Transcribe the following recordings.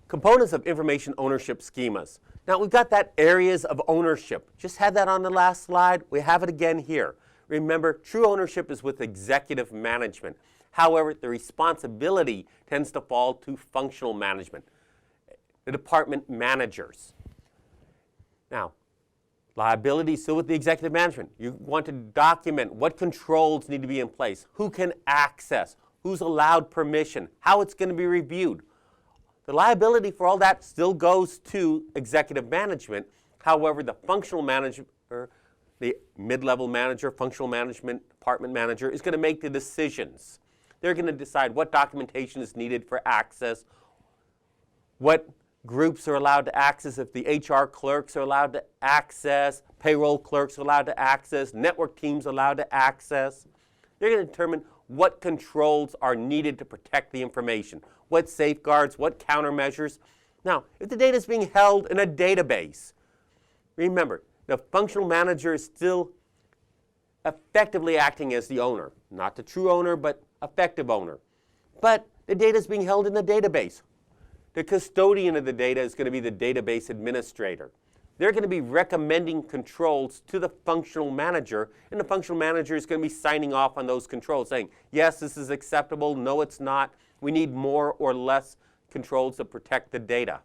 Components of information ownership schemas. Now we've got that areas of ownership. Just had that on the last slide. We have it again here. Remember, true ownership is with executive management. However, the responsibility tends to fall to functional management, the department managers. Now, liability is still with the executive management. You want to document what controls need to be in place, who can access, who's allowed permission, how it's going to be reviewed. The liability for all that still goes to executive management. However, the functional manager, the mid-level manager, functional management, department manager is going to make the decisions. They're going to decide what documentation is needed for access, what groups are allowed to access, if the HR clerks are allowed to access, payroll clerks are allowed to access, network teams are allowed to access. They're going to determine what controls are needed to protect the information, what safeguards, what countermeasures. Now, if the data is being held in a database, remember, the functional manager is still effectively acting as the owner, not the true owner, but effective owner. But the data is being held in the database. The custodian of the data is going to be the database administrator. They're going to be recommending controls to the functional manager, and the functional manager is going to be signing off on those controls, saying, yes, this is acceptable, no, it's not. We need more or less controls to protect the data.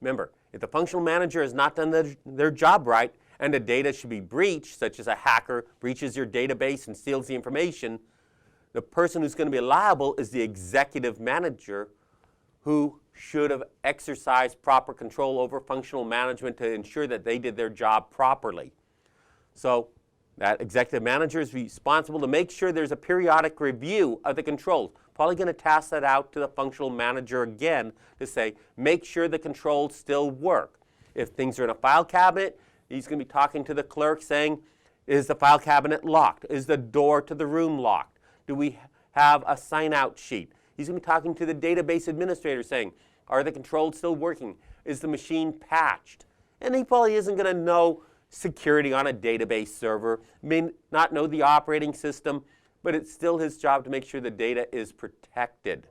Remember, if the functional manager has not done their job right, and the data should be breached, such as a hacker breaches your database and steals the information, the person who's going to be liable is the executive manager, who should have exercised proper control over functional management to ensure that they did their job properly. So that executive manager is responsible to make sure there's a periodic review of the controls. Probably going to task that out to the functional manager again to say, make sure the controls still work. If things are in a file cabinet, he's going to be talking to the clerk saying, is the file cabinet locked? Is the door to the room locked? Do we have a sign-out sheet? He's going to be talking to the database administrator saying, are the controls still working? Is the machine patched? And he probably isn't going to know security on a database server, may not know the operating system, but it's still his job to make sure the data is protected.